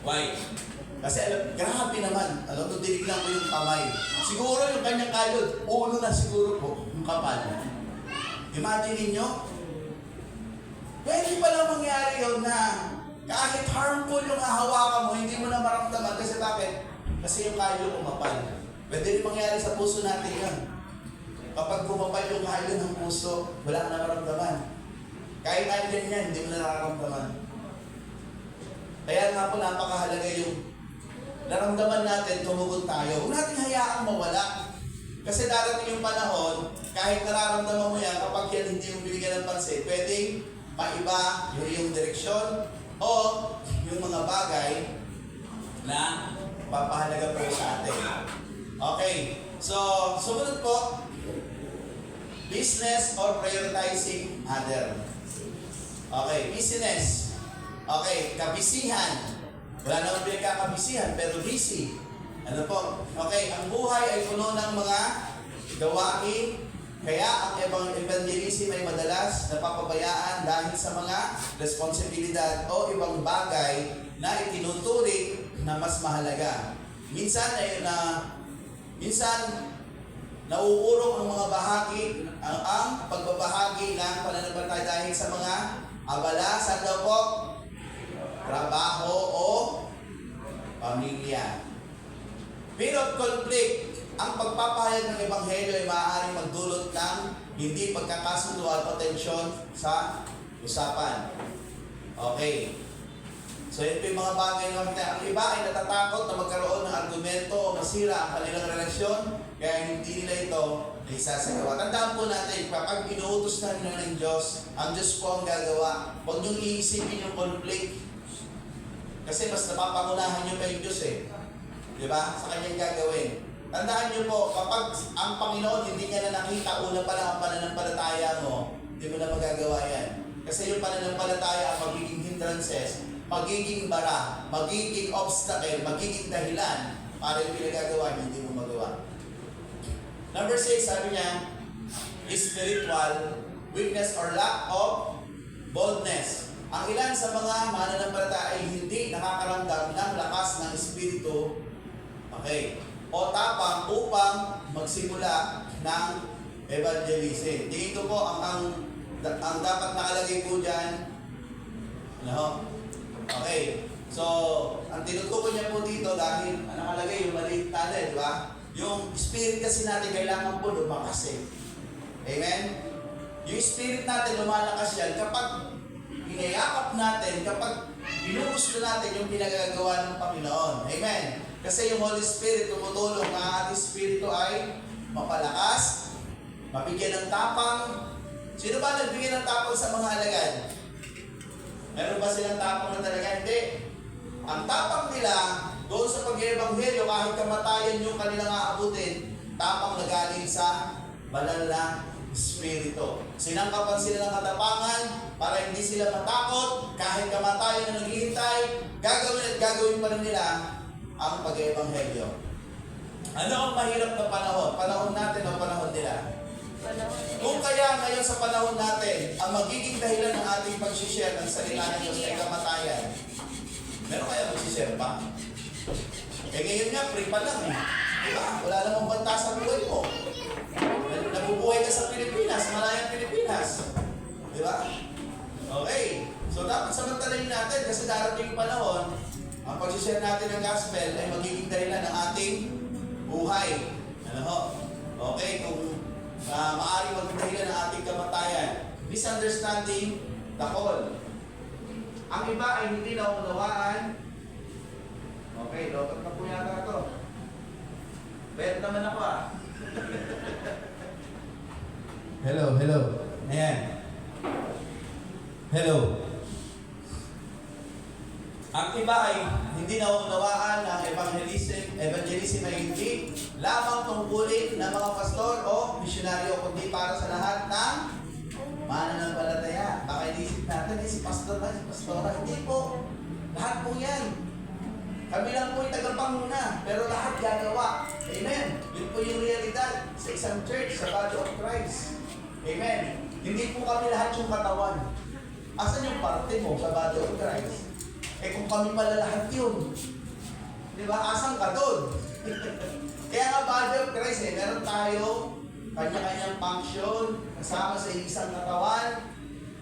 Why? Kasi grabe naman. Alam mo, dinignan ko yung kamay. Siguro yung kanyang kayod, ulo na siguro po, yung kapal. Imagine ninyo, pwede pala mangyari yun na kahit harmful yung hahawakan mo, hindi mo na maramdaman. Kasi bakit? Kasi yung kayo kumapal. Pwede rin mangyari sa puso natin yun. Kapag kumapal yung kayo ng puso, wala ka na maramdaman. Kahit nandiyan yan, hindi mo na nakaramdaman. Kaya nga po napakahalaga yung naramdaman natin, tumugon tayo. Huwag natin hayaang mawala. Kasi darating yung panahon, kahit nararamdaman mo yan, kapag yan hindi mo binigyan ng pansin, pwedeng maiba yung direksyon o yung mga bagay na papahalaga po sa atin. Okay, so sumunod po, business or prioritizing other. Okay, business. Okay, kabisihan. Wala naman pinagkakabisihan, pero busy. Ano po? Okay, ang buhay ay puno ng mga gawain. Kaya ang evangelism ay madalas napapabayaan dahil sa mga responsibilidad o ibang bagay na itinuturing na mas mahalaga. Minsan nauurong ang mga bahagi, ang pagbabahagi ng pananampalataya dahil sa mga abala. Saan daw po? Trabaho o pamilya. Pero conflict, ang pagpapahayag ng ebanghelyo ay maaaring magdulot ng hindi pagkakasundo at potensyon sa usapan. Okay. So yun po yung mga bagay na makita. Ang iba ay natatakot na magkaroon ng argumento o masira ang kanilang relasyon, kaya hindi nila ito isasagawa. Tandaan po natin, kapag inuutos na ng Diyos, ang Diyos po ang gagawa. Huwag niyong iisipin yung conflict. Kasi mas napapangunahan niyo pa yung Diyos eh. Di ba? Sa kanyang gagawin. Tandaan niyo po, kapag ang Panginoon hindi niya na nakita, una pa lang ang pananampalataya mo, hindi mo na magagawa yan. Kasi yung pananampalataya ang magiging hindrances, magiging bara, magiging obstacle, magiging dahilan para yung pinagagawa niya, hindi mo magawa. Number 6, sabi niya, spiritual weakness or lack of boldness. Ang ilan sa mga mananampalataya ay hindi nakakaramdam ng lakas ng Espiritu, okay, o tapang upang magsimula ng evangelism. Dito po ang dapat nakalagay po dyan. Ano? Okay. So, ang tinutukoy niya po dito dahil ang nakalagay yung maliit natin, di ba? Yung spirit kasi natin kailangan po lumakas eh. Amen? Yung spirit natin lumalakas yan kapag inayakap natin, kapag ginugusto natin yung pinagagawa ng Panginoon. Amen? Kasi yung Holy Spirit tumutulong na ang ating spirito ay mapalakas, mabigyan ng tapang. Sino ba nagbigyan ng tapang sa mga alagad? Meron ba silang tapang na talaga? Hindi. Ang tapang nila, doon sa pag-ebanghelyo, kahit kamatayan yung kanilang aabutin, tapang na galing sa banal na Espiritu. Sinangkapan sila ng katapangan para hindi sila matakot, kahit kamatayan na naghihintay, gagawin pa rin nila ang pag-ebanghelyo. Ano ang mahirap na panahon? Panahon natin o panahon nila? Kung kaya ngayon sa panahon natin, ang magiging dahilan ng ating pag-share ng salita ng Diyos ay kamatayan, meron kaya mag-share pa? Eh ngayon nga, free pa lang eh. Diba? Wala namang banta sa buhay mo. Nabubuhay ka sa Pilipinas, malayang Pilipinas. Diba? Okay. So dapat samantalayin natin kasi darating yung panahon, ang pag-share natin ng gospel ay magiging dahilan ng ating buhay. Ano ho? Okay, kung maaaring maging dahilan ng ating kamatayan. Misunderstanding the call. Ang iba ay hindi naunawaan. Okay, lotot na po yata ito. Bet naman ako ah. Hello. Ayan. Hello. Ang iba ay hindi naunawaan ng evangelism ay hindi lamang tungkulin ng mga pastor o misyonaryo, kundi para sa lahat ng mananampalataya. Baka inisip natin, si pastor ba, si pastora? Hindi po. Lahat po yan. Kami lang po yung tagapanguna, pero lahat gagawa. Amen. Yun po yung realidad sa isang church, sa body of Christ. Amen. Hindi po kami lahat yung katawan. Asan yung parte mo sa body of Christ? Eh kung kung kami pala lahat yun. Di ba? Asan ka doon? Kaya nga body of Christ meron tayo kanya-kanyang function kasama sa isang katawan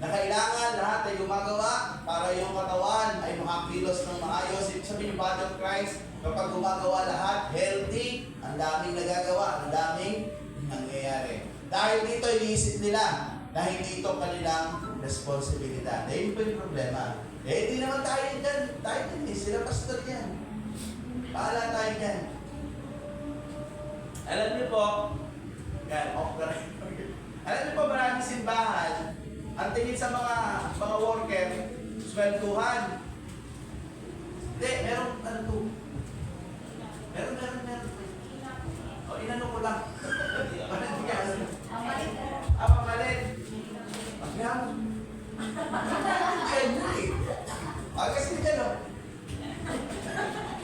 na kailangan lahat ay gumagawa para yung katawan ay makakilos ng maayos. Ibig sabihin yung body of Christ, kapag gumagawa lahat, healthy, ang daming nagagawa, ang daming nangyayari. Dahil dito, iniisip nila na hindi ito kanilang responsibilidad. Eh, yun pa yung problema. Eh, hindi naman tayo dyan. Tayo dyan eh. Sila pastor yan. Paala tayo dyan. Alam niyo po, yan, off the record. Alam niyo po, maraming simbahan, ang tingin sa mga worker, swelduhan. Hindi, meron, ano to? Meron. O, inano ko lang. Pamalit. Pagyan. Pagyan mo eh. Kasi dyan o.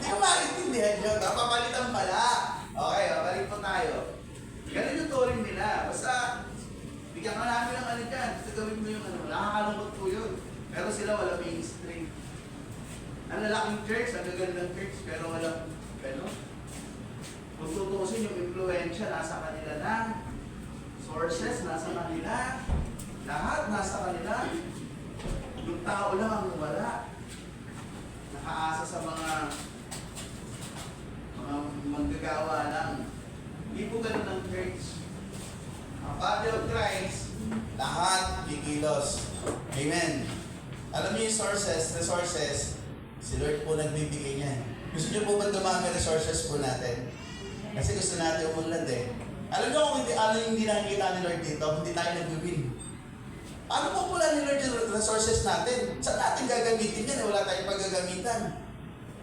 Hindi ko maintindihan yun. Papalitan pala. Okay, balik po tayo. Ganun yung turing nila. Basta, bigyan ka namin ng ano dyan. Basta gawin mo yung ano. Nakakalungkot po yun. Pero sila wala mainstream. Ang lalaking church, ang gagandang church, pero walang, kung tutusin yung influensya, nasa kanila na. Sources, nasa kanila. Lahat, nasa kanila. Yung tao lang ang wala. Nakaasa sa mga manggagawa lang. Hindi po ganun ang church. Ang body of Christ, lahat kikilos. Amen. Alam niyo yung sources, resources, si Lord po nagbibigay niyan. Gusto niyo po ba dumami resources po natin? Kasi gusto natin umunlad eh. Alam niyo kung hindi nakikita ni Lord dito, hindi tayo nag-win. Paano po pula ni Lord yung resources natin? Saan natin gagamitin yan? Wala tayong paggagamitan.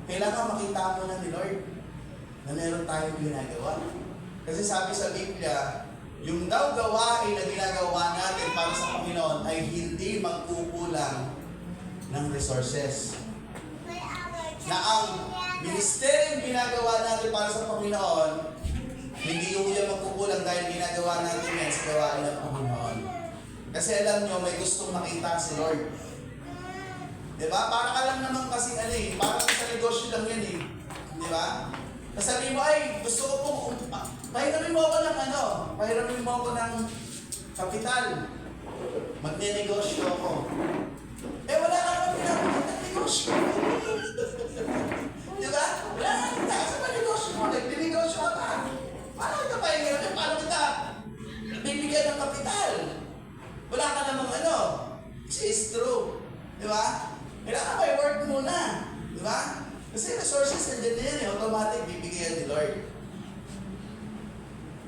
Kailangan makita mo na ni Lord na meron tayong ginagawa. Kasi sabi sa Biblia, yung daw gawain na ginagawa natin para sa Panginoon ay hindi magkukulang ng resources. Na ang ministeryong ginagawa natin para sa Panginoon, hindi yung yan magkukulang dahil ginagawa natin yan sa gawain ng Panginoon. Kasi alam nyo, may gustong makita si Lord. Diba? Para ka lang naman kasi parang sa negosyo lang yan eh. Diba? Sabi mo, ay, gusto ko pong, pahiramin mo ako ng pahiramin mo ako ng kapital. Magne-negosyo ako. Eh, wala ka naman pinapagod ng negosyo. Diba? Wala ka naman sa negosyo mo. Nag-negosyo ka pa. Paano kita pahiramin? Paano kita bibigyan ng kapital? Wala ka namang it's true. Diba? Kailangan may work muna. Diba? Kasi resources nandiyan na yan eh. Automatic bibigyan ni Lord.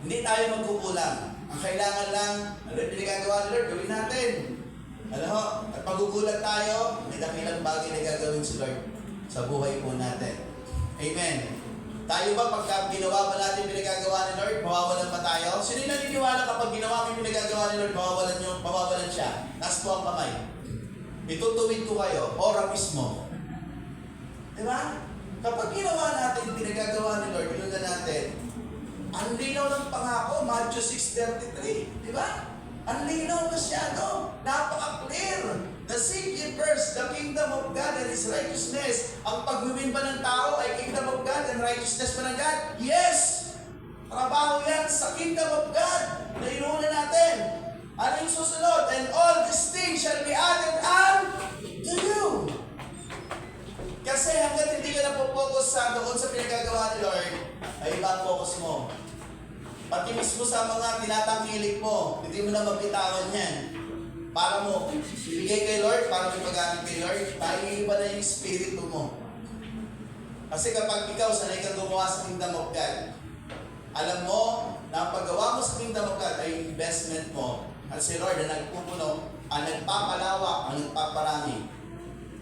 Hindi tayo magkukulang. Ang kailangan lang, ano yung pinagagawa ni Lord, gawin natin. At magugulat tayo, may dakilang bagay na gagawin si Lord sa buhay po natin. Amen. Tayo ba pagka ginawa pa natin yung pinagagawa ni Lord, mawawalan pa tayo? Sino yung naniniwala kapag ginawa mo yung pinagagawa ni Lord, mawawalan siya? Taas po ang kamay. Itutuwid ko kayo, ora mismo. Diba? Kapag ginawa natin yung pinagagawa ni Lord, inunan natin, ang linaw ng pangako, Matthew 6:33. Diba? Ang linaw masyado. Napaka-clear. The seek ye first the kingdom of God and His righteousness. Ang pagwiwin ba ng tao ay kingdom of God and righteousness ba ng God? Yes! Trabaho yan sa kingdom of God na inuuna natin. Ano yung susunod? And all these things shall be added unto you. Kasi hanggat hindi ka napopokus doon sa pinagagawa ni Lord, ay iba ang focus mo. Pati mismo sa mga tinatangkilik mo, hindi mo na mabitawan yan. Para mo ibigay kay Lord, para may pag-gamit kay Lord, maiiba na yung spirito mo. Kasi kapag ikaw sanay kang gumawa sa kingdom of God, alam mo na ang paggawa mo sa kingdom of God ay investment mo. At si Lord na nagpupuno, ang nagpapalawak, ang nagpaparami.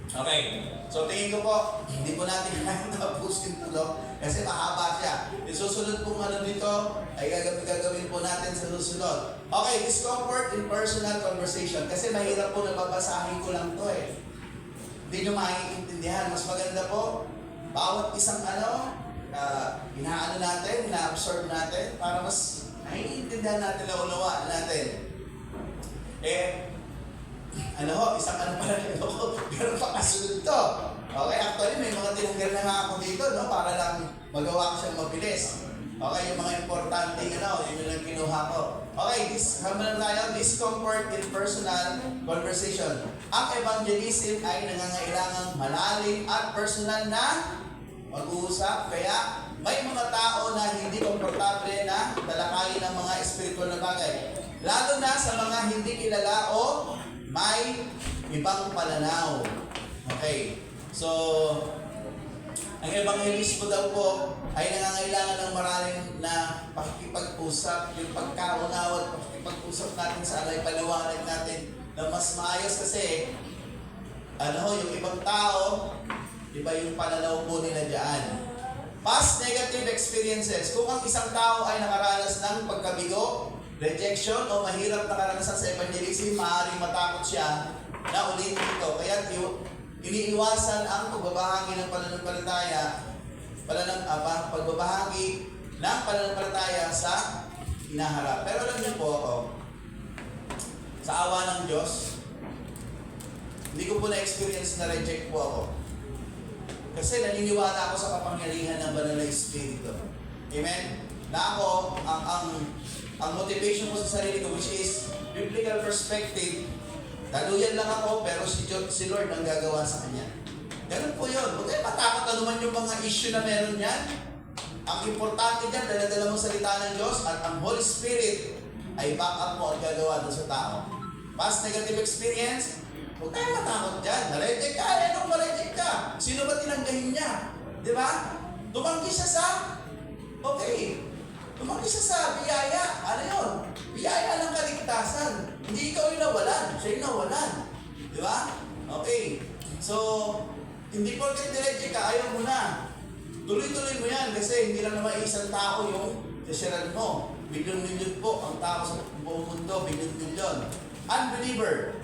Okay. So tingin ko po, hindi po natin kaya tapusin ito, kasi mahaba siya. Yung susunod pong dito, ay gagawin po natin sa susunod. Okay, discomfort in personal conversation. Kasi mahirap po na babasahin ko lang to eh. Hindi nyo maiintindihan. Mas maganda po, bawat isang inaano natin, ina-absorb natin, para mas naiintindihan natin, naunawaan natin. Isang pala rin ako, pero pakasunod to. Okay, no? Para lang magawa ko siyang mabilis. Okay, yung mga importante, yun yung kinuha ko. Okay, discomfort in personal conversation. Ang evangelism ay nangangailangang malalim at personal na mag-uusap. Kaya may mga tao na hindi komportable na talakayin ng mga espiritual na bagay. Lalo na sa mga hindi kilala o may ibang pananaw. Okay, so ang evangelismo daw po ay nangangailangan ng maraming na pakikipag-usap, yung pagkaunawa at pakikipag-usap natin sa alay, paliwanag natin na mas maayos kasi yung ibang tao, iba yung pananaw po nila dyan. Past negative experiences. Kung ang isang tao ay nakaranas ng pagkabigo, rejection o mahirap na karanasan sa evangelism, maaaring matakot siya na ulitin ito. Kaya iniiwasan ang pagbabahagi ng pananampalataya, pagbabahagi ng pananampalataya sa hinaharap. Pero alam niyo po ako, sa awa ng Diyos, hindi ko po na-experience na reject po ako. Kasi naniniwala ako sa kapangyarihan ng Banal na Espiritu. Amen? Na ako, ang motivation ko sa sarili ko, which is biblical perspective, daluyan lang ako, pero si Lord ang gagawa sa kanya. Ganun po yun. Huwag kayo matakot na naman yung mga issue na meron yan. Ang importante dyan, dala-dala mo salita ng Diyos at ang Holy Spirit ay back up mo at gagawa doon sa tao. Past negative experience, huwag kayo matakot dyan. Na-reject ka, anong ma-reject ka? Sino ba tinanggahin niya? Di ba? Tumanggi siya sa, tumanggi siya sa biyaya. Ano yun? Biyaya ng kaligtasan. Hindi ikaw yung nawalan, siya yung nawalan. Di ba? Okay. So, hindi porket nireject ka, ayaw mo na. Tuloy-tuloy mo yan kasi hindi lang naman isang tao yung sasyaran mo. Bilyon-milyon po ang tao sa buong mundo, bilyon-milyon. Unbeliever.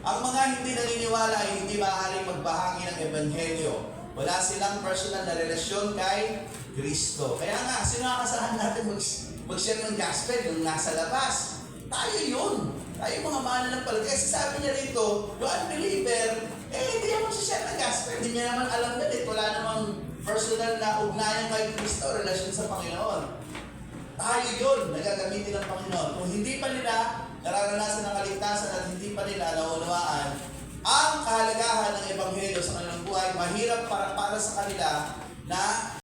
Ang mga hindi naniniwala ay hindi maaaring magbahagi ng ebanghelyo. Wala silang personal na relasyon kay Kristo. Kaya nga, sino akasahan natin mag-share ng gospel yung nasa labas? Tayo yun. Tayo mga mananampalataya. Kasi sabi niya rito, yung unbeliever, hindi naman siya ng gospel. Hindi niya naman alam na wala namang personal na ugnayan kay Kristo, relasyon sa Panginoon. Tayo yun, nagagamitin ng Panginoon. Kung hindi pa nila nararanasan ng kaligtasan at hindi pa nila naunawaan ang kahalagahan ng ebanghelyo sa kanilang buhay, mahirap para sa kanila na